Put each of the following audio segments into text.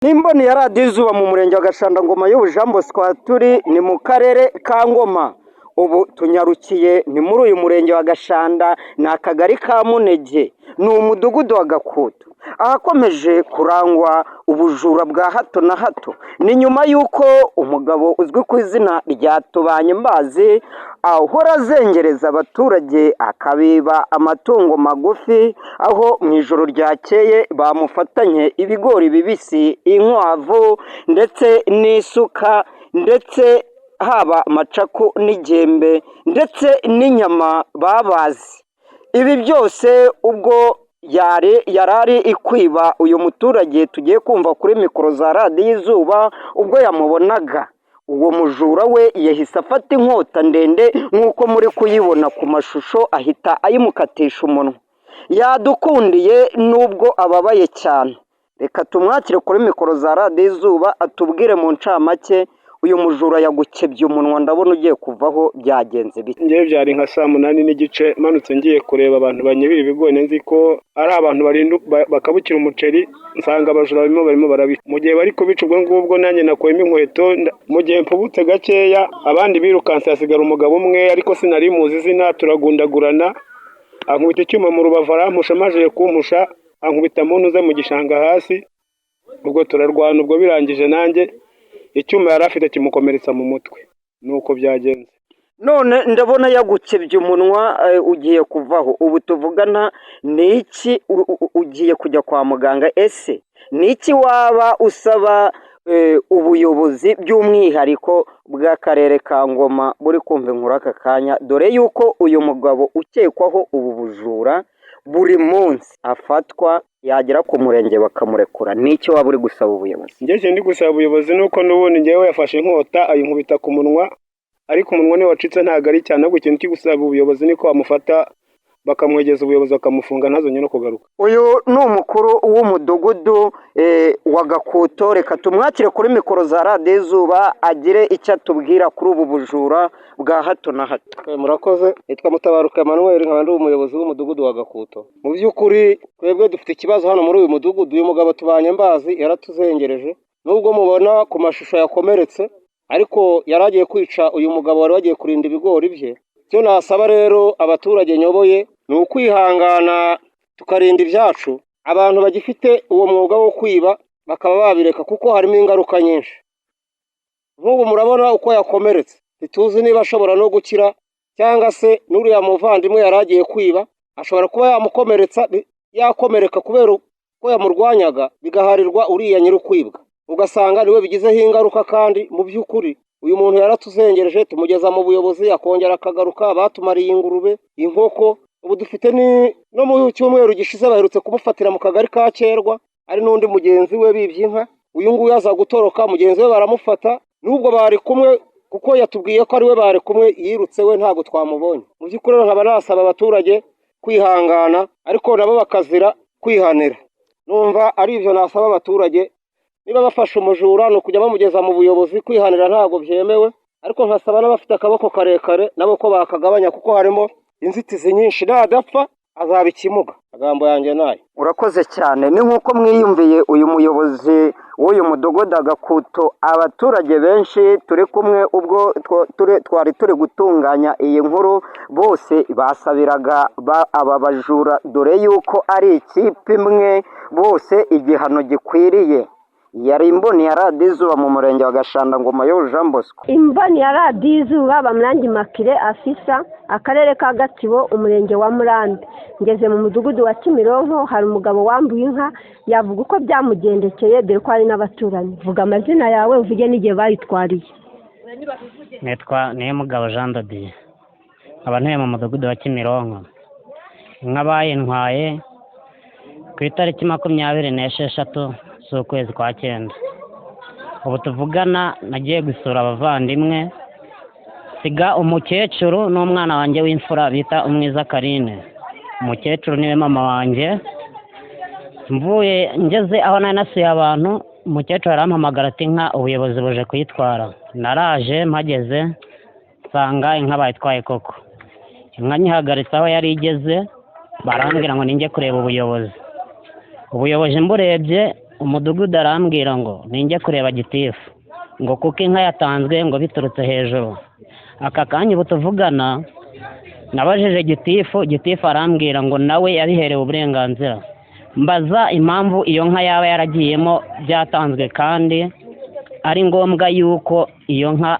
Nimboni ya radiyo izuba mu murenge wa Gashandangoma y'Ubujambo turi ni mu karere ka Ngoma. Ubu tunyarukiye ni muri uyu murenge wa Gashanda, ni akagari ka Munege, ni umudugudu wa Gakuto. Ahakomeje kurangwa ubujura bwa hato na hato ni nyuma y'uko umugabo uzwi ku izina rya Tubanyembazi ahora azengereza abaturage akabiba amatungo magufi, aho mu ijoro ryakeye bamufatanye ibigori bibisi, inkwavu ndetse n'isuka, ndetse haba macaku n'igembe ndetse n'inyama babazi. Ibi byose ubwo yarari ikwiba uyu muturage tugiye kumva kuri mikoro za radiyo izuba, ubwo yamubonaga uwo mujura we yahise afata inkota ndende nk'uko muri kuyibona ku mashusho, ahita ayimukatisha umunwa. Yadukundiye nubwo ababaye cyane, reka tumwakire kuri mikoro za radiyo izuba atubwire mu ncamake uyu mujura yagukebye umunwa. Ndabona ugiye kuvaho, byagenze bite? Ngewe byari nka 8:30 n'igice manutse ngiye kureba abantu banyibira ibigori, nzi ko ari abantu bakabukira umuceri, nsanga abajura barimo barabika. Mu gihe bari kubica ubwo ngubwo nanjye nakoyemo inkweto, mu gihe mpubutse gakeya abandi birukanse, hasigara umugabo umwe ariko sinari muzi izina, turagundagurana, ankubita icyuma mu rubavu arampusha, amaze kumpusha ankubita mu ntuze mu gishanga hasi, ubwo turarwana. Ubwo birangije nanjye icyuma yari afite kimukomeretsa mu mutwe, nuko byagenze. None ndabona yagukebye umunwa, ugiye kuvaho. Ubu tuvugana ni iki ugiye kujya kwa muganga? Ese ni iki waba usaba ubuyobozi by'umwihariko bw'akarere ka Ngoma buri kumva inkuru aka kanya, dore yuko uyu mugabo ukekwaho ubu bujura buri munsi afatwa, yagera ku murenge bakamurekura? Ni iki waba uri gusaba ubuyobozi? Njye ndi gusaba ubuyobozi nuko n'ubundi ngewe yafashe inkota ayinkubita ku munwa, ariko umunwa niwe wacitse, ntabwo ari cyane. Ahubwo ikintu cyo gusaba ubuyobozi niko bamufata bakamwegeza ubuyobozi bakamufunga, ntazongere no kugaruka. Uyu ni umukuru w'umudugudu wa Gakuto. Reka tumwakire kuri mikoro za radiyo izuba agire icyo atubwira kuri ubu bujura bwa hato na hato. Murakoze. Nitwa Mutabaruka Emmanuel, nkaba ndi umuyobozi w'umudugudu wa Gakuto. Mu by'ukuri twebwe dufite ikibazo hano muri uyu mudugudu. Uyu mugabo Tubanyembazi yaratuzengereje, nubwo mubona ku mashusho yakomeretse, ariko yaragiye kwica uyu mugabo wari wagiye kurinda ibigori bye. Cyo nasaba rero abaturage nyoboye ni ukwihangana tukarinda ibyacu. Abantu bagifite uwo mwuga wo kwiba bakaba babireka, kuko harimo ingaruka nyinshi. Nk'ubu murabona uko yakomeretse, ntituzi niba ashobora no gukira, cyangwa se n'uriya muvandimwe yaragiye kwiba ashobora kuba yamukomeretsa, yakomereka kubera ko yamurwanyaga, bigaharirwa uriya nyir'ukwibwa, ugasanga niwe bigizeho ingaruka. Kandi mu by'ukuri uyu muntu yaratuzengereje, tumugeza mu buyobozi akongera akagaruka. Batumariye ingurube, inkoko. Ubu dufite no mu cyumweru gishize baherutse kumufatira mu kagari ka Cyerwa, ari n'undi mugenzi we bibye inka. Uyu nguyu aza gutoroka, mugenzi we baramufata, nubwo bari kumwe, kuko yatubwiye ko ari we bari kumwe, yirutse we ntabwo twamubonye. Mu by'ukuri nkaba nasaba abaturage kwihangana, ariko nabo bakazira kwihanira. Numva ari ibyo nasaba abaturage. Niba bafashe umujura ni ukujya bamugeza mu buyobozi. Kwihanira ntabwo byemewe, ariko nkasaba n'abafite akaboko karekare nabo ko bakagabanya, kuko harimo inzitizi nyinshi. Nadapfa azaba ikimuga. Agambo yanjye nayo. Urakoze cyane. Ni nk'uko mwiyumviye uyu muyobozi w'uyu mudugudu wa Gakuto. Abaturage benshi turi kumwe ubwo twari turi gutunganya iyi nkuru, bose basabiraga aba bajura, dore yuko ari ikipe imwe, bose igihano gikwiriye. Yari imboni ya radiyo izuba mu murenge wa Gashandangoma y'Ubujambo. Imboni ya radiyo izuba Bamurangi Makire afisa, akarere ka Gatsibo, umurenge wa Murambi. Ngeze mu mudugudu wa Kimironko, hari umugabo wambuye inka. Yavuga uko byamugendekeye, dore ko hari n'abaturanyi. Vuga amazina yawe, uvuge n'igihe bayitwariye. Nitwa Niyomugabo Jean de Dieu, nkaba ntuye mu mudugudu wa Kimironko. Inka bayintwaye ku itariki 26 z'ukwezi kwa 9. Ubu tuvugana nagiye gusura abavandimwe, siga umukecuru n'umwana wanjye w'imfura bita Umwiza Karine. Umukecuru niwe mama wanjye. Mvuye ngeze aho nari nasuye abantu, umukecuru arampamagara ati inka ubuyobozi buje kuyitwara. Naraje mpageze nsanga inka bayitwaye koko. Inka nyihagaritse aho yari igeze, barambwira ngo ninjye kureba ubuyobozi. Ubuyobozi mburebye umudugudu arambwira ngo ninjye kureba gitifu ngo kuko inka yatanzwe ngo biturutse hejuru. Aka kanya ubu tuvugana nabajije gitifu arambwira ngo nawe yabiherewe uburenganzira. Mbaza impamvu iyo nka yaba yaragiyemo byatanzwe kandi ari ngombwa yuko iyo nka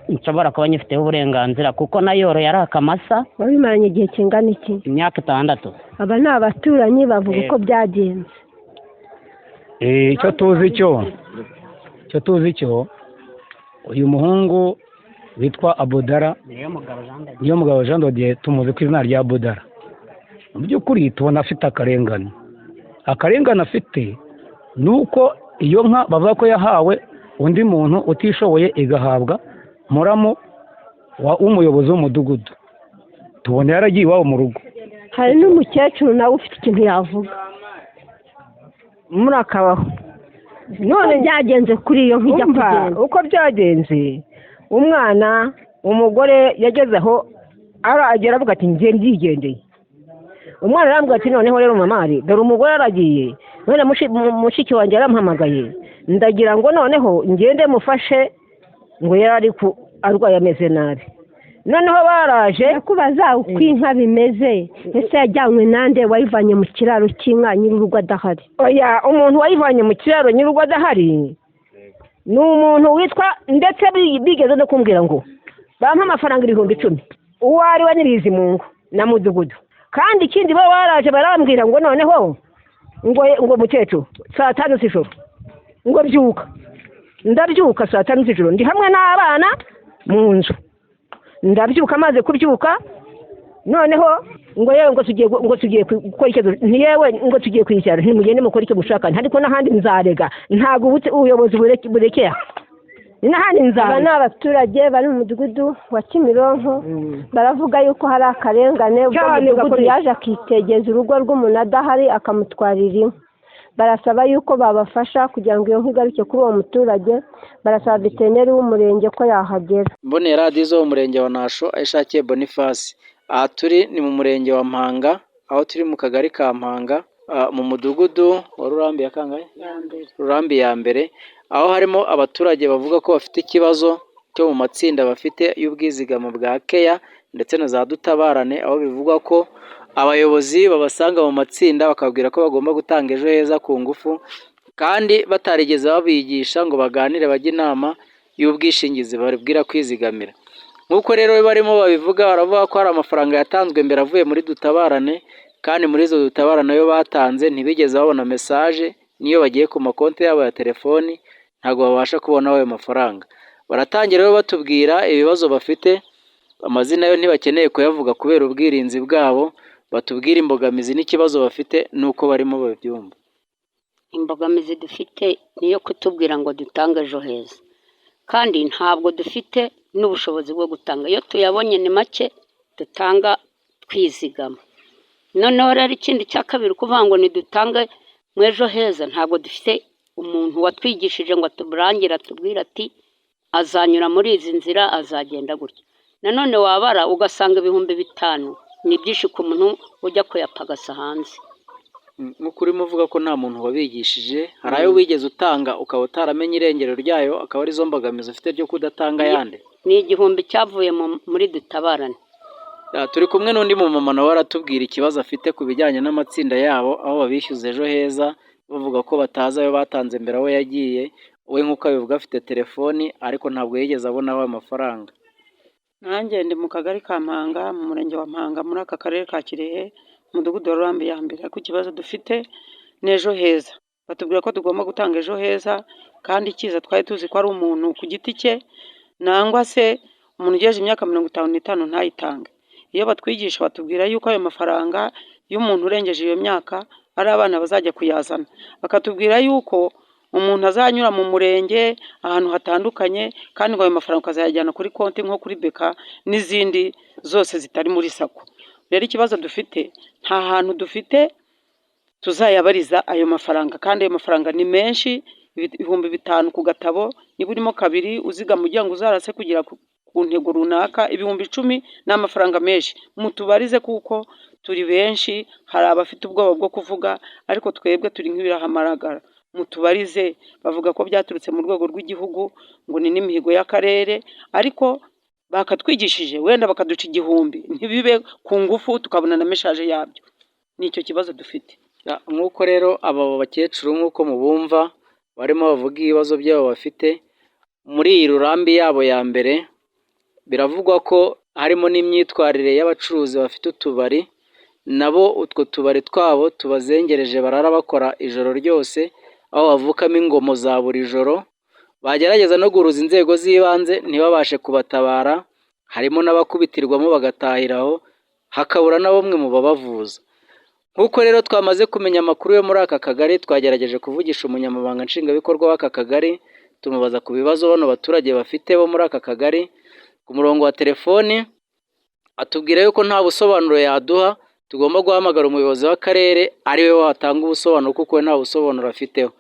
nshobora kuba nyifiteho uburenganzira kuko nayo yari akamasa. wabimaranye igihe kingana iki? Imyaka 6. aba ni abaturanyi bavuga uko byagenze. icyo tuzi cyo uyu muhungu witwa Abudara niyo mugabo Jean Dodier tumuzi ku izina rya Abudara. Mu by'ukuri tubona afite akarengane afite nuko iyo nka bavuga ko yahawe undi muntu utishoboye igahabwa muramu w'umuyobozi w'umudugudu. Tubona yaragiye iwabo mu rugo. hari n'umukecuru nawe ufite ikintu yavuga muri akabaho. none byagenze kuri iyo nkijya kugenda uko byagenze, umwana umugore yageze aho aragera avuga ati njye ndigendeye. Umwana arambwira ati noneho rero mamari dore umugore aragiye, none mushiki wanjye yarampamagaye ndagira ngo noneho ngende mufashe ngo yari arwaye ameze nabi. Noneho baraje kubaza uko inka bimeze, ese yajyanywe nande wayivanye mu kiraro cy'inka nyir'urugo adahari? oya, umuntu wayivanye mu kiraro nyir'urugo adahari ni umuntu witwa, ndetse bigeze no kumbwira ngo bampa amafaranga 10,000 uwo ari we nirizi mu ngo na mudugudu. Kandi ikindi bo baraje barambwira ngo noneho ngo mukecuru 5:00 z'ijoro ngo byuka. Ndabyuka 5:00 z'ijoro ndi hamwe n'abana mu nzu. Ndabyuka maze kubyuka noneho ngo yewe ngo tugiye gukora icyo ntiyewe ngo tugiye kwicyara ntimugende mukora icyo mushaka ariko n'ahandi nzarega ntago ubuyobozi burekeye n'ahandi nzarega. aba ni abaturage bari mu mudugudu wa Kimironko baravuga yuko hari akarengane ubwo umudugudu yaje akitegeza urugo rw'umuntu adahari akamutwarira inka. Barasaba yuko babafasha kugira ngo iyo nka igaruke kuri uwo muturage. Barasaba veterineri w'umurenge ko yahagera. Mbonera radiyo zo mu murenge wa Nasho ayishakiye Boniface. Aha turi ni mu murenge wa Mpanga, aho turi mu kagari ka Mpanga, mu mudugudu wa Rurambi ya mbere, aho harimo abaturage bavuga ko bafite ikibazo cyo mu matsinda bafite y'ubwizigama bwa keya ndetse na za dutabarane, aho bivugwa ko abayobozi babasanga mu matsinda bakabwira ko bagomba gutanga ejo heza ku ngufu kandi batarigeze babigisha ngo baganire bajye inama y'ubwishingizi babwira kwizigamira. Nk'uko rero barimo babivuga, baravuga ko hari amafaranga yatanzwe mbere avuye muri dutabarane kandi muri izo dutabarane nayo batanze ntibigeze babona mesaje, niyo bagiye ku makonti yabo ya telefoni ntabwo babasha kubona ayo mafaranga. Baratangira rero batubwira ibibazo bafite, amazina yo ntibakeneye kuyavuga kubera ubwirinzi bwabo, batubwira imbogamizi n'ikibazo bafite nuko barimo babyumva. Imbogamizi dufite niyo kutubwira ngo dutange ejo heza kandi ntabwo dufite n'ubushobozi bwo gutanga. Iyo tuyabonye ni make dutanga twizigama. Noneho rero ikindi cya kabiri kuvuga ngo nidutange mu ejo heza, ntabwo dufite umuntu watwigishije ngo aturangira atubwira ati azanyura muri izi nzira azagenda gutya. Nanone wabara ugasanga 5,000 ni byinshi ku muntu ujya kuyapagasa hanze. Nk'uko urimo uvuga ko nta muntu wabigishije, hari ayo wigeze utanga ukaba utaramenye irengero ryayo, akaba ari zo mbogamizi ufite ryo kudatanga yandi? Ni 1,000 cyavuye muri dutabarane. Turi kumwe n'undi mumama nawe aratubwira ikibazo afite ku bijyanye n'amatsinda yabo, aho babishyuza ejo heza bavuga ko batazi ayo batanze mbere aho yagiye. We nk'uko abivuga afite telefoni ariko ntabwo yigeze abonaho amafaranga. Nanjye ndi mu kagari ka Mpanga, mu murenge wa Mpanga, muri aka karere ka Kirehe, umudugudu wa Rurambi ya mbere. Ariko ikibazo dufite ni ejo heza. Batubwira ko tugomba gutanga ejo heza kandi ikiza twari tuzi ko ari umuntu ku giti cye nangwa se umuntu ugejeje imyaka 55 ntayitange. Iyo batwigisha batubwira yuko ayo mafaranga y'umuntu urengeje iyo myaka ari abana bazajya kuyazana. Bakatubwira yuko umuntu azanyura mu murenge ahantu hatandukanye kandi ngo ayo mafaranga ukazayajyana kuri konti nko kuri beka n'izindi zose zitari muri sako. Rero ikibazo dufite nta hantu dufite tuzayabariza ayo mafaranga kandi ayo mafaranga ni menshi, 5,000 ku gatabo, niba urimo 2 uziga mu gihe ngo uzarase kugira ku ntego runaka, 10,000 ni amafaranga menshi. Mutubarize kuko turi benshi, hari abafite ubwoba bwo kuvuga ariko twebwe turi nk'ibirahamaragara. mutubarize bavuga ko byaturutse mu rwego rw'igihugu ngo ni n'imihigo y'akarere ariko bakatwigishije wenda bakaduca igihumbi ntibibe ku ngufu tukabona na meshaje yabyo. Nicyo kibazo dufite. Nk'uko rero aba bakecuru nk'uko mubumva barimo bavuga ibibazo byabo bafite muri iyi rurambi yabo ya mbere, biravugwa ko harimo n'imyitwarire y'abacuruzi bafite utubari, nabo utwo tubari twabo tubazengereje barara bakora ijoro ryose, aho havukamo ingomo za buri joro, bagerageza no guhuruza inzego z'ibanze ntibabashe kubatabara, harimo n'abakubitirwamo bagatahiraho, hakabura na bamwe mu babavuza. Nk'uko rero twamaze kumenya amakuru yo muri aka kagari, twagerageje kuvugisha umunyamabanga nshingwabikorwa w'aka kagari, tumubaza ku bibazo bano baturage bafite bo muri aka kagari, ku murongo wa telefoni atubwira yuko nta busobanuro yaduha, tugomba guhamagara umuyobozi w'akarere ariwe watanga ubusobanuro kuko we nta busobanuro afiteho.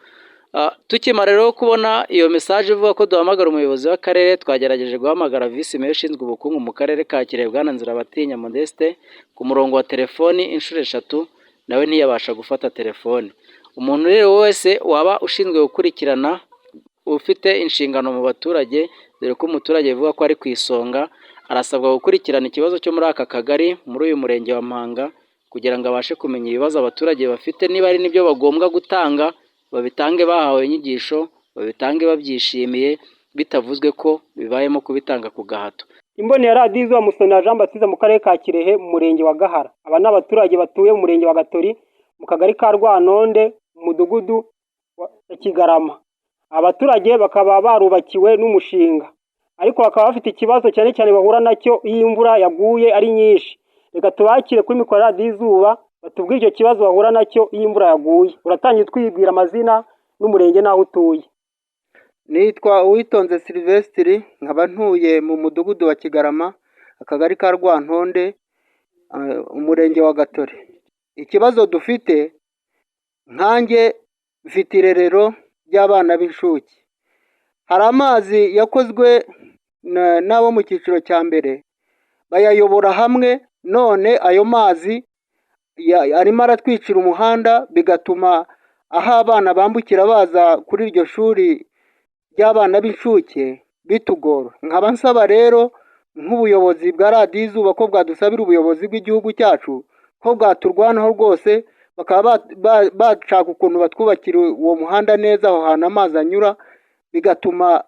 Tukimara rero kubona iyo mesaje ivuga ko duhamagara umuyobozi w'akarere, twagerageje guhamagara visi meya ushinzwe ubukungu mu karere ka Kirehe Bwana Nzirabatinya Modeste ku murongo wa telefoni inshuro 3, nawe ntiyabasha gufata telefoni. Umuntu rero wese waba ushinzwe gukurikirana ufite inshingano mu baturage, dore ko umuturage bivuga ko ari ku isonga, arasabwa gukurikirana ikibazo cyo muri aka kagari muri uyu murenge wa Mpanga kugira ngo abashe kumenya ibibazo abaturage bafite, niba ari n'ibyo bagombwa gutanga babitange bahawe inyigisho, babitange babyishimiye, bitavuzwe ko bibayemo kubitanga ku gahato. Imboni ya radiyo izuba Musoni Jean Baptiste mu karere ka Kirehe mu murenge wa Gahara. Aba ni abaturage batuye mu murenge wa Gatori mu kagari ka Rwanonde mu mudugudu wa Kigarama. Abaturage bakaba barubakiwe n'umushinga, ariko bakaba bafite ikibazo cyane cyane bahura nacyo iyo imvura yaguye ari nyinshi. Reka tubakire kuri mikoro ya radiyo izuba batubwire icyo kibazo bahura nacyo iyo imvura yaguye. Uratangiye twibwira amazina n'umurenge n'aho utuye. Nitwa Uwitonze Silvestre, nkaba ntuye mu mudugudu wa Kigarama, akagari ka Rwantonde, umurenge wa Gatore. Ikibazo dufite, nkanjye mfite irerero ry'abana b'inshuke. Hari amazi yakozwe n'abo mu cyiciro cya mbere, bayayobora hamwe, none ayo mazi arimo aratwicira umuhanda, bigatuma aho abana bambukira baza kuri iryo shuri ry'abana b'inshuke bitugora. Nkaba nsaba rero nk'ubuyobozi bwa radiyo izuba ko bwadusabira ubuyobozi bw'igihugu cyacu ko bwaturwanaho rwose, bakaba bashaka ukuntu batwubakira uwo muhanda neza aho hantu amazi anyura, bigatuma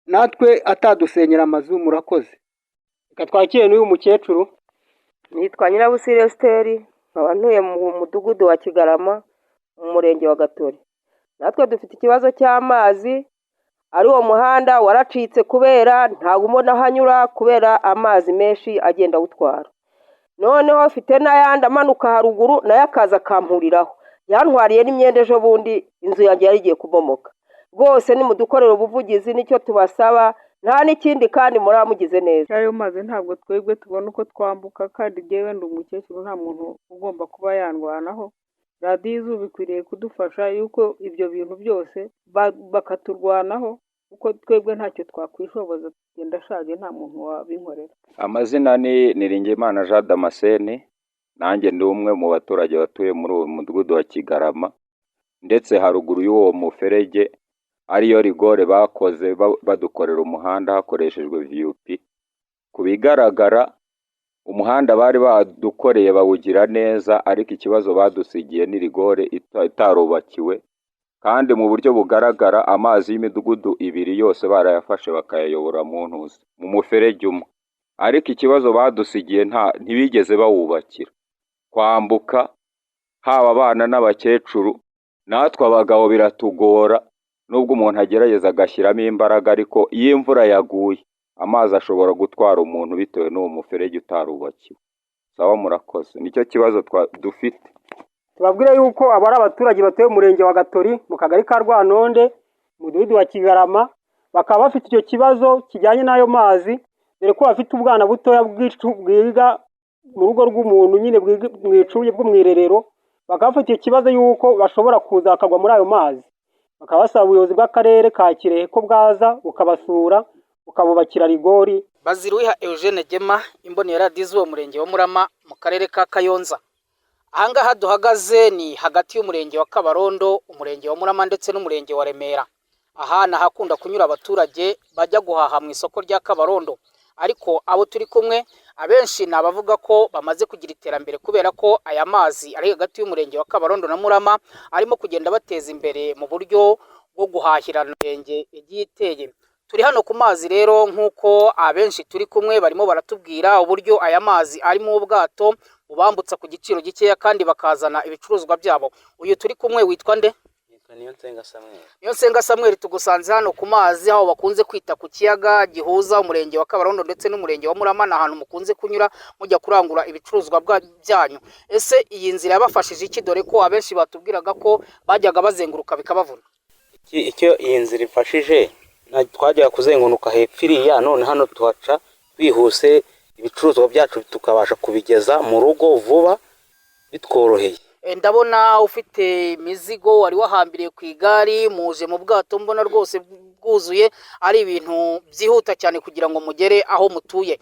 natwe atadusenyera amazu. Murakoze. Reka twakire n'uyu mukecuru. Nitwa Nyirabusire Esteri, nkaba ntuye mu mudugudu wa Kigarama mu murenge wa Gatori. Natwe dufite ikibazo cy'amazi, ari uwo muhanda waracitse kubera ntabwo ubona hanyura kubera amazi menshi agenda awutwara. Noneho afite n'ayandi amanuka haruguru nayo akaza akampuriraho. Yantwariye n'imyenda ejo bundi, inzu yanjye yari igiye kubomoka. Rwose nimudukorera ubuvugizi nicyo tubasaba, nta n'ikindi kandi muramugize neza. Ayo mazi ntabwo twebwe tubona uko twambuka, kandi jyewe ndi umukecuru nta muntu ugomba kuba yandwanaho. Radiyo izuba ikwiriye kudufasha yuko ibyo bintu byose bakaturwanaho, kuko twebwe ntacyo twakwishoboza, tugenda ashaje nta muntu wabinkorera. Amazina ni Niringiyimana Jean Damascene, nanjye ndi umwe mu baturage batuye muri uwo mudugudu wa Kigarama, ndetse haruguru y'uwo muferege ariyo rigore bakoze badukorera umuhanda hakoreshejwe VUP. Ku bigaragara umuhanda bari badukoreye bawugira neza, ariko ikibazo badusigiye ni rigore itarubakiwe, kandi mu buryo bugaragara amazi y'imidugudu ibiri yose barayafashe bakayayobora mu muferege umwe, ariko ikibazo badusigiye ntibigeze bawubakira. Kwambuka haba abana n'abakecuru, natwe abagabo biratugora, nubwo umuntu agerageza agashyiramo imbaraga, ariko iyo imvura yaguye amazi ashobora gutwara umuntu bitewe n'uwo muferege utarubakiwe. Sawa, murakoze. Nicyo kibazo dufite. Tubabwire yuko aba ari abaturage batuye mu murenge wa Gatori mu kagari ka Rwanonde mu mudugudu wa Kigarama, bakaba bafite icyo kibazo kijyanye n'ayo mazi, dore ko bafite ubwana butoya bwiga mu rugo rw'umuntu nyine mu icumbi bwo mu irerero, bakaba bafite ikibazo yuko bashobora kuza bakagwa muri ayo mazi. Bakaba basaba ubuyobozi bw'akarere ka Kirehe ko bwaza bukabasura bukabubakira rigori. Baziruwiha Eugene Gema, imboni ya radiyo izuba murenge wa Murama mu karere ka Kayonza. ahangaha duhagaze ni hagati y'umurenge wa Kabarondo, umurenge wa Murama ndetse n'umurenge wa Remera. Aha nahakunda kunyura abaturage bajya guhaha mu isoko rya Kabarondo, ariko abo turi kumwe abenshi nabavuga ko bamaze kugira iterambere kubera ko aya mazi ari hagati y'umurenge wa Kabarondo na Murama arimo kugenda bateza imbere mu buryo bwo guhahirana imirenge igiye iteye. Turi hano ku mazi rero nk'uko abenshi turi kumwe barimo baratubwira uburyo aya mazi arimo ubwato ubambutsa ku giciro gikeya kandi bakazana ibicuruzwa byabo. Uyu turi kumwe witwa nde? Niyonsenga Samuel. Tugusanze hano ku mazi aho bakunze kwita ku kiyaga gihuza umurenge wa Kabarondo ndetse n'umurenge wa Murama, na ahantu mukunze kunyura mujya kurangura ibicuruzwa byanyu. Ese iyi nzira yabafashije iki, dore ko abenshi batubwiraga ko bajyaga bazenguruka bikabavuna? Icyo iyi nzira ifashije, twajyaga kuzenguruka hepfo iriya, none hano tuhaca twihuse ibicuruzwa byacu tukabasha kubigeza mu rugo vuba bitworoheye. Ndabona ufite imizigo wari wahambiriye ku igare, muje mu bwato, mbona rwose bwuzuye, ari ibintu byihuta cyane kugira ngo mugere aho mutuye.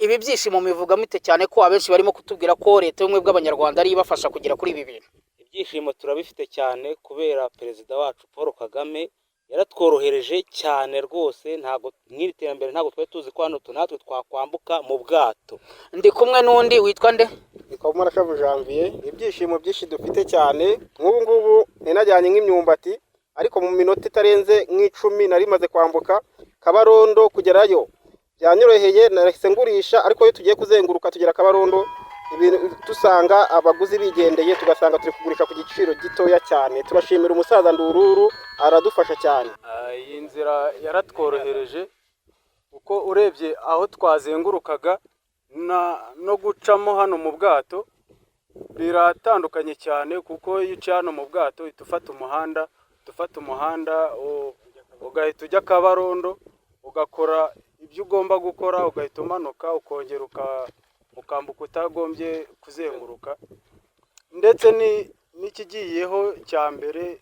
Ibi byishimo mivuga mute, cyane ko abenshi barimo kutubwira ko leta y'ubumwe bw'abanyarwanda ari ibafasha kugera kuri ibi bintu? Ibyishimo turabifite cyane kubera perezida wacu Paul Kagame yaratworohereje cyane rwose. Ntabwo mw'iri terambere ntabwo twari tuzi ko hano natwe twakwambuka mu bwato. Ndi kumwe n'undi witwa nde? Mubaturage Janvier. Ibyishimo byinshi dufite cyane, nk'ubu ngubu ninajyanye nk'imyumbati, ariko mu minota itarenze nk'icumi nari maze kwambuka Kabarondo kugerayo. Byanyoroheye, narahise ngurisha, ariko iyo tugiye kuzenguruka tugera Kabarondo ibintu dusanga abaguzi bigendeye, tugasanga turi kugurisha ku giciro gitoya cyane. Turashimira umusaza Ndururu, aradufasha cyane. Iyi nzira yaratworohereje kuko urebye aho twazengurukaga no gucamo hano mu bwato biratandukanye cyane, kuko iyo uciye hano mu bwato uhita ufata umuhanda ugahita ujya Kabarondo ugakora ibyo ugomba gukora, ugahita umanuka ukongera ukambuka utagombye kuzenguruka. Ndetse n'ikigiyeho cya mbere,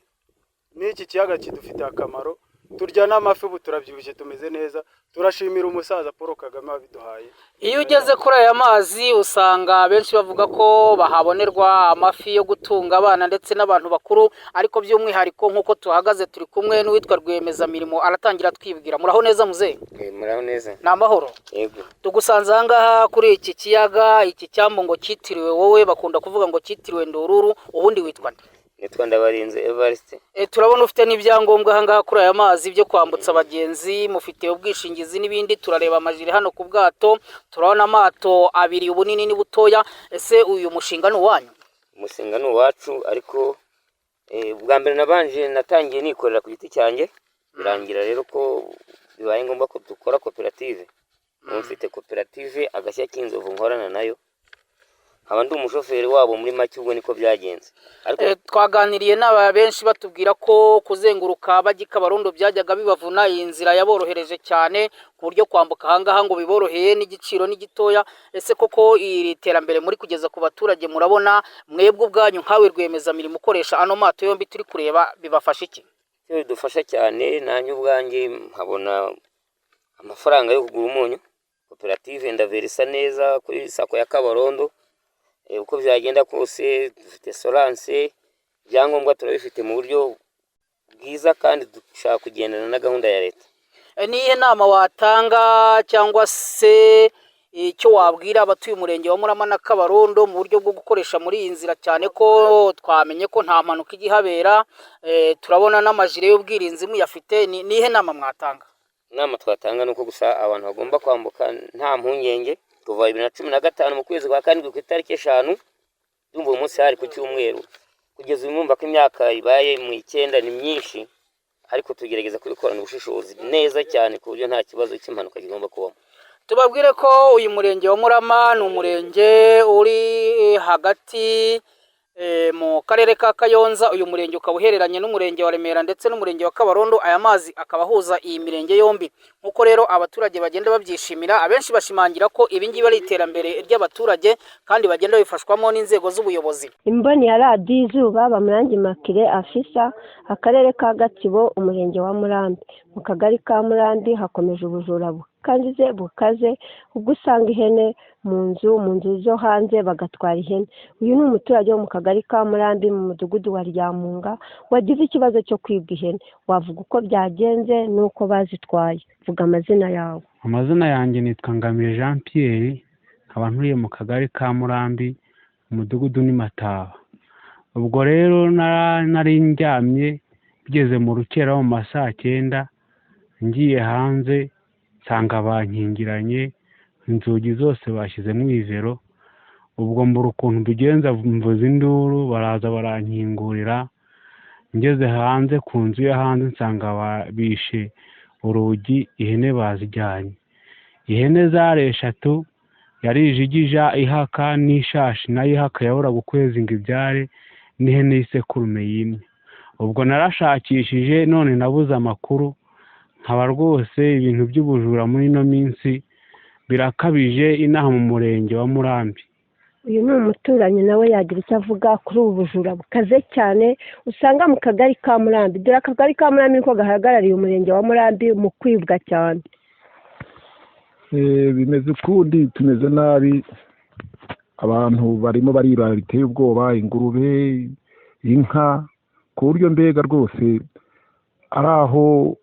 n'iki kiyaga kidufitiye akamaro, turya n'amafi, ubu turabyibushye tumeze neza. Turashimira umusaza Paul Kagame wabiduhaye. Iyo ugeze kuri aya mazi usanga benshi bavuga ko bahabonerwa amafi yo gutunga abana ndetse n'abantu bakuru, ariko by'umwihariko nk'uko tuhagaze turi kumwe n'uwitwa Rwiyemezamirimo, aratangira twibwira. Muraho neza muzehe? Muraho neza. Ni amahoro? Yego. Tugusanze ahangaha kuri iki kiyaga, iki cyambo ngo cyitiriwe wowe, bakunda kuvuga ngo cyitiriwe Ndururu, ubundi witwa nde? Nitwa Ndabarinze Evariste. Turabona ufite n'ibyangombwa ahangaha kuri aya mazi byo kwambutsa abagenzi, mufite ubwishingizi n'ibindi. Turareba amajire hano ku bwato, turabona amato abiri, ubunini n'ubutoya. Ese uyu mushinga ni uwanyu? Umushinga ni uwacu, ariko bwa mbere nabanje natangiye nikorera ku giti cyanjye, birangira rero ko bibaye ngombwa ko dukora koperative. Mufite koperative Agashya k'Inzovu nkorana nayo, aba ndi umushoferi wabo muri make. Ubwo niko byagenze. Twaganiriye n'aba benshi batubwira ko kuzenguruka bajya Kabarondo byajyaga bibavuna. Iyi nzira yaborohereje cyane ku buryo kwambuka ahangaha ngo biboroheye, n'igiciro ni gitoya. Ese koko iri terambere muri kugeza ku baturage, murabona mwebwe ubwanyu nkawe Rwiyemezamirimo ukoresha ano mato yombi turi kureba, bibafasha iki? Bidufasha cyane, nanjye ubwanjye nkabona amafaranga yo kugura umunyu. Koperative ndaverisa neza kuri sako ya Kabarondo. Uko byagenda kose dufite solance, ibyangombwa turabifite mu buryo bwiza, kandi dushaka kugendana na gahunda ya leta. Niye nama watanga cyangwa se icyo wabwira abatuye umurenge wa Murama na Kabarondo mu buryo bwo gukoresha muri iyi nzira, cyane ko twamenye ko nta mpanuka igihabera, turabona n'amajire y'ubwirinzi muyafite? Nihe nama mwatanga? Inama twatanga nuko gusa abantu bagomba kwambuka nta mpungenge. Kuva 2015 mu kwezi kwa karindwi ku itariki 5, ndumva uyu munsi hari ku cyumweru, kugeza uyu mwumva ko imyaka ibaye mu 9 ni myinshi, ariko tugerageza kubikorana ubushishozi neza cyane ku buryo nta kibazo cy'impanuka kigomba kubamo. Tubabwire ko uyu murenge wa Murama ni umurenge uri hagati mu karere ka Kayonza. Uyu murenge ukaba uhereranye n'umurenge wa Remera ndetse n'umurenge wa Kabarondo. Aya mazi akaba ahuza iyi mirenge yombi. Nkuko rero abaturage bagenda babyishimira, abenshi bashimangira ko ibi ngibi ari iterambere ry'abaturage kandi bagenda bifashwamo n'inzego z'ubuyobozi. Imboni ya radiyo Izuba, Bamurangi Makire Afisa, akarere ka Gatsibo, umurenge wa Murambi. Mu kagari ka Murambi hakomeje ubujura kanzize bukaze ubwo usanga ihene mu nzu zo hanze bagatwara ihene. Uyu ni umuturage wo mu kagari ka Murambi mu mudugudu wa Ryamunga wagize ikibazo cyo kwibwa ihene. Wavuga uko byagenze n'uko bazitwaye. Vuga amazina yawe. Amazina yanjye nitwa Ngamije Jean Pierre, nkaba ntuye mu kagari ka Murambi umudugudu ni Mataba. Ubwo rero nari ndyamye bigeze mu rukera mu masaa 9 ngiye hanze nsanga bankingiranye inzugi zose bashyize mu ivero. Ubwo mbura ukuntu bigenza mvuza induru baraza barankingurira. Ngeze hanze ku nzu ya hanze nsanga bishe urugi, ihene bazijyanye. Ihene zari 3, yari ijigija ihaka n'ishashi nayo ihaka yahoraga ukwezi ngo ibyare n'ihene y'isekurume y'imwe. Ubwo narashakishije none nabuze amakuru, nkaba rwose ibintu by'ubujura muri ino minsi birakabije inaha mu murenge wa Murambi. Uyu ni umuturanyi nawe yagira icyo avuga kuri ubu bujura bukaze cyane usanga mu kagari ka Murambi. Dore akagari ka Murambi niko gahagarariye umurenge wa Murambi mu kwibwa cyane. Bimeze ukundi, tumeze nabi, abantu barimo barira biteye ubwoba, ingurube, inka, ku buryo mbega rwose ari aho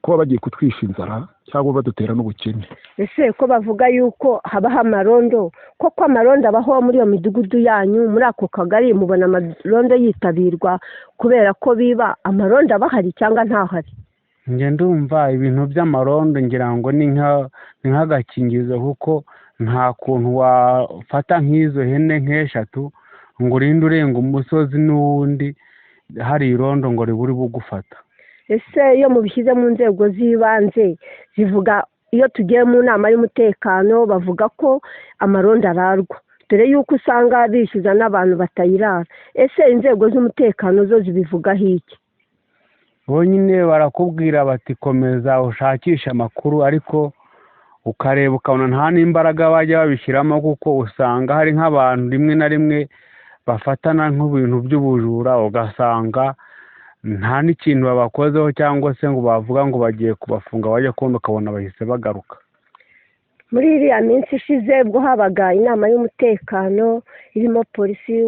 kuba bagiye kutwisha inzara cyangwa badutera n'ubukene. Ese ko bavuga yuko habaho amarondo, koko amarondo abaho muri iyo midugudu yanyu, muri ako kagari mubona amarondo yitabirwa kubera ko biba amarondo abahari cyangwa ntahari? Nge ndumva ibintu by'amarondo ngira ngo ni nk'agakingizo, kuko nta kuntu wafata nk'izo hene nk'eshatu ngo urinde urenga umusozi n'uwundi hari irondo ngo riburi bugufata. Ese iyo mubishyize mu nzego z'ibanze zivuga, iyo tugiye mu nama y'umutekano bavuga ko amarondo ararwa, dore yuko usanga bishyuza n'abantu batayirara. Ese inzego z'umutekano zo zibivugaho iki? Bonyine barakubwira bati komeza ushakisha amakuru, ariko ukareba ukabona nta n'imbaraga bajya babishyiramo, kuko usanga hari nk'abantu rimwe na rimwe bafatana nk'ibintu by'ubujura ugasanga nta n'ikintu babakozeho, cyangwa se ngo bavuga ngo bagiye kubafunga bajya kubona ukabona bahise bagaruka. Muri iriya minsi ishize ubwo habaga inama y'umutekano irimo polisi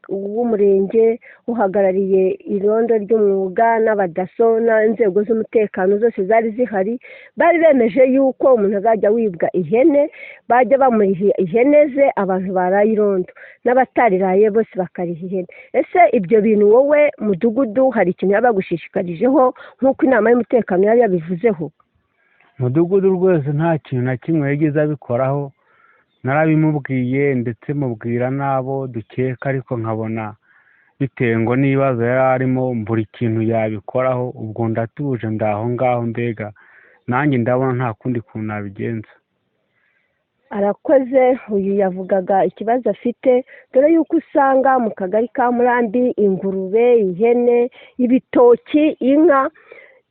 w'umurenge uhagarariye irondo ry'umwuga n'abadaso n'inzego z'umutekano zose zari zihari, bari bemeje yuko umuntu azajya wibwa ihene bajya bamuriha ihene ze abantu baraye irondo, n'abatariraye bose bakariha ihene. Ese ibyo bintu wowe mudugudu hari ikintu yaba bagushishikarijeho nk'uko inama y'umutekano yari yabivuzeho? Mudugudu rwose nta kintu na kimwe yagize abikoraho, narabimubwiye ndetse mubwira n'abo dukeka, ariko nkabona bitewe ngo n'ibibazo yari arimo mbura ikintu yabikoraho. Ubwo ndatuje ndaho ngaho, mbega nanjye ndabona nta kundi kuntu nabigenza. Arakoze. Uyu yavugaga ikibazo afite, dore yuko usanga mu kagari ka Murambi ingurube, ihene, ibitoki, inka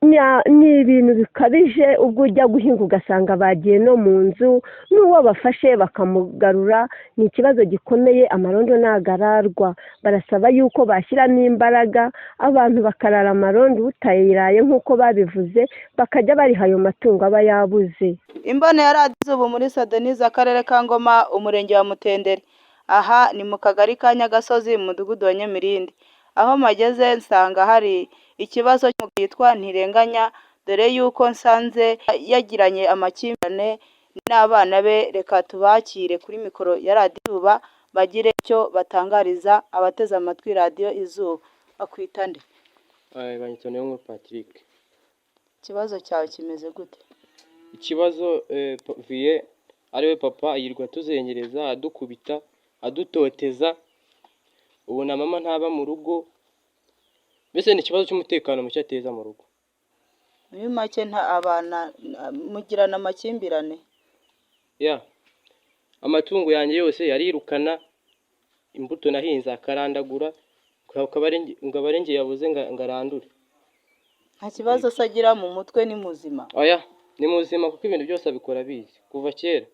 ni ibintu bikabije. Ubwo ujya guhinga ugasanga bagiye no mu nzu, n'uwo bafashe bakamugarura. Ni ikibazo gikomeye, amarondo ntagararwa. Barasaba yuko bashyiramo imbaraga abantu bakarara amarondo, utayiraye nk'uko babivuze bakajya bariha ayo matungo aba yabuze. Imbone ya radiyo Izuba muri Sadonize, akarere ka Ngoma, umurenge wa Mutenderi. Aha ni mu kagari ka Nyagasozi mu mudugudu wa Nyamirindi. Aho mageze nsanga hari ikibazo cyitwa Ntirenganya, dore yuko nsanze yagiranye amakimbirane n'abana be. Reka tubakire kuri mikoro ya radiyo Izuba bagire icyo batangariza abateze amatwi radiyo Izuba. Bakwita nde? Banyita Niyonkuru Patrick. Ikibazo cyawe kimeze gute? Ikibazo viye ariwe papa yirwa tuzengereza, adukubita, adutoteza. Ubu na mama ntaba mu rugo. Mbese ni ikibazo cy'umutekano muke ateza mu rugo. Muri make nta abana mugirana amakimbirane? Ya, amatungo yanjye yose yarirukana, imbuto nahinze akarandagura, ngo abarenge yabuze ngarandure. Nta kibazo se agira mu mutwe, ni muzima? Oya, ni muzima kuko ibintu byose abikora bizi kuva kera.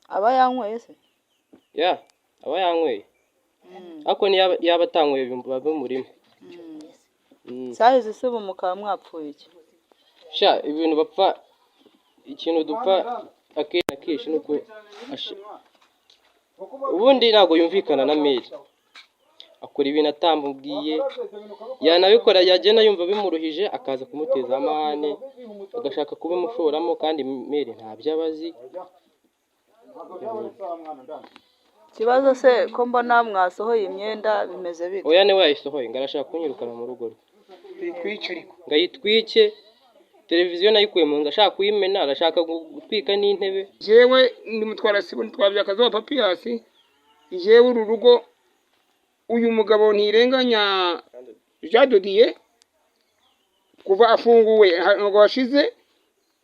Aba yanyweye se? Ya, aba yanyweye. Ako ni yaba atanyweye babe murimo. Sahize se ubu mukaba mwapfuye iki? Sha ibintu bapfa ikintu dupfa akenshi na kenshi nuko ubundi ntabwo yumvikana na meri, akora ibintu atamubwiye, yanabikora yagenda yumva bimuruhije akaza kumuteza amahane agashaka kubimushoramo kandi meri ntabyo abazi. Ikibazo se ko mbona mwasohoye imyenda bimeze bite? Oya niwe yayisohoye ngo arashaka kunyirukana mu rugo rwe, ngo ayitwike. Televiziyo nayikuye mu nzu ashaka kuyimena, arashaka gutwika n'intebe. Jewe ndi mutwara sibo twabya akazuba papiyasi. Jewe uru rugo uyu mugabo ntirenganya jadodiye kuva afunguwe ngo washize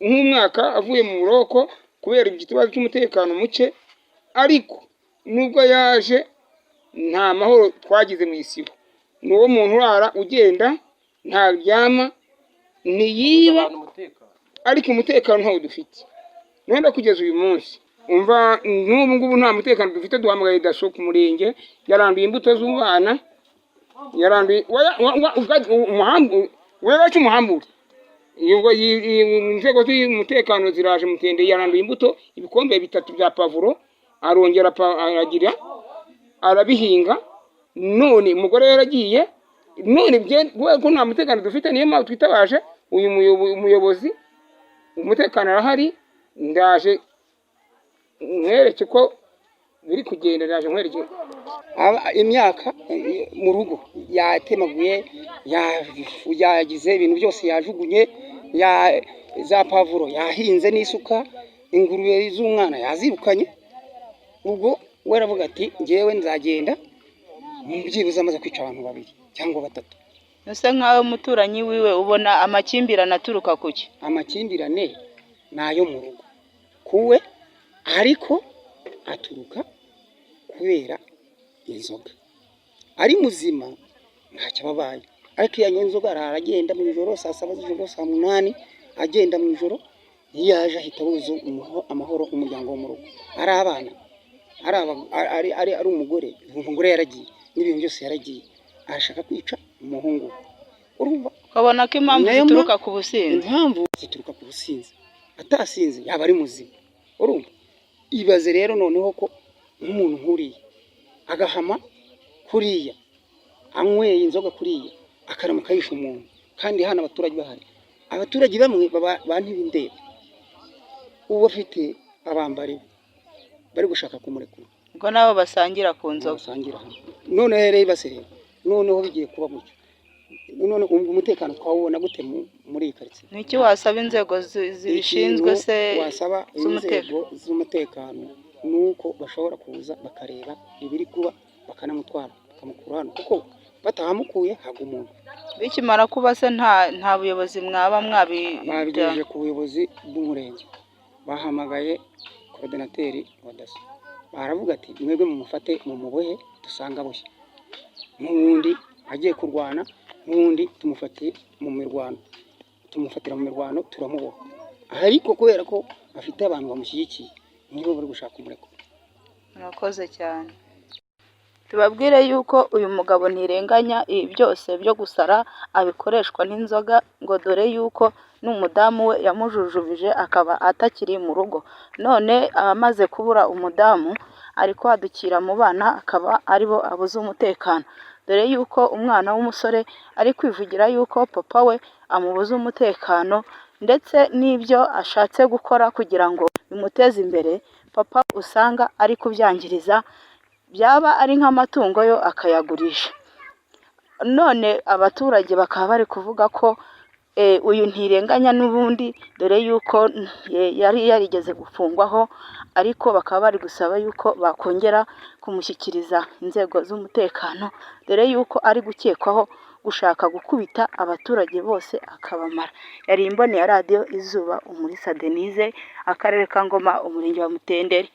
nk'umwaka avuye mu buroko kubera ikibazo cy'umutekano muke, ariko nubwo yaje nta mahoro twagize mu isibo. Nuwo muntu urara ugenda nta ryama ntiyiba, ariko umutekano ntawo dufite. Nenda kugeza uyu munsi umva n'ubu ngubu nta mutekano dufite. Duhamagaye daso ku murenge, yaranduye imbuto z'ubana, yaranduye wacu umuhambure. Inzego z'umutekano ziraje mutende, yaranduye imbuto ibikombe 3 bya pavuro, arongera aragira arabihinga. None umugore yaragiye, none ko nta mutekano dufite, niyo mpamvu twitabaje uyu muyobozi. Umutekano arahari, ndaje nkwereke ko biri kugenda. Ndaje nkwereke imyaka mu rugo yatemaguye, yagize ibintu byose yajugunye, za pavuro yahinze n'isuka, ingurube z'umwana yazirukanye. Ubwo we aravuga ati ngewe nzagenda mbyibuze amaze kwica abantu 2 cyangwa 3. Ese nkawe muturanyi wiwe ubona amakimbirane aturuka kuki? Amakimbirane nayo mu rugo kuwe, ariko aturuka kubera inzoga. Ari muzima ntacyo babaye, ariko iyo inzoga aragenda mu ijoro saa 7 z'ijoro, saa 8 agenda mu ijoro, yaje ahita buzo amahoro umuryango wo mu rugo. Ari abana, ari umugore yaragiye, n'ibintu byose yaragiye, arashaka kwica umuhungu. Urumva ukabona ko impamvu zituruka ku businzi? Impamvu zituruka ku businzi, atasinze yaba ari muzima. Urumva ibaze rero noneho ko nk'umuntu nkuriye agahama kuriya, anyweye inzoga kuriya, akarama kayisha umuntu, kandi hana abaturage bahari. Abaturage bamwe bantibindeba, ubu bafite abambari bari gushaka kumurekura, ubwo nabo basangira ku nzoga. None rero ibase, noneho bigiye kuba mucyo. None umutekano twawubona gute muri karitsiye? Niki wasaba inzego zibishinzwe se? Wasaba inzego z'umutekano nuko bashobora kuza bakareba ibiri kuba, bakanamutwara bakamukura hano, kuko batahamukuye haga umuntu. Bikimara kuba se nta buyobozi mwaba babigejeje ku buyobozi bw'umurenge, bahamagaye koordinateri wa daso, baravuga ati mwebwe mumufate mumubohe dusanga boshye, n'ubundi agiye kurwana, n'ubundi tumufatira mu mirwano turamuboha. Ariko kubera ko afite abantu bamushyigikiye nibo bari gushaka umurekura. Murakoze cyane. Tubabwire yuko uyu mugabo ntirenganya ibi byose byo gusara abikoreshwa n'inzoga, ngo dore yuko n'umudamu we yamujujubije akaba atakiri mu rugo. None abamaze kubura umudamu ari kwadukira mu bana, akaba aribo abuze umutekano, dore yuko umwana w'umusore ari kwivugira yuko papa we amubuze umutekano, ndetse n'ibyo ashatse gukora kugira ngo bimuteze imbere papa usanga ari kubyangiriza, byaba ari nk'amatungo yo akayagurisha. None abaturage bakaba bari kuvuga ko uyu ntirenganya n'ubundi, dore yuko yari yarigeze gufungwaho, ariko bakaba bari gusaba yuko bakongera kumushyikiriza inzego z'umutekano, dore yuko ari gukekwaho gushaka gukubita abaturage bose akabamara. Yari imboni ya radiyo Izuba, Umulisa Denise, akarere ka Ngoma, umurenge wa Mutenderi.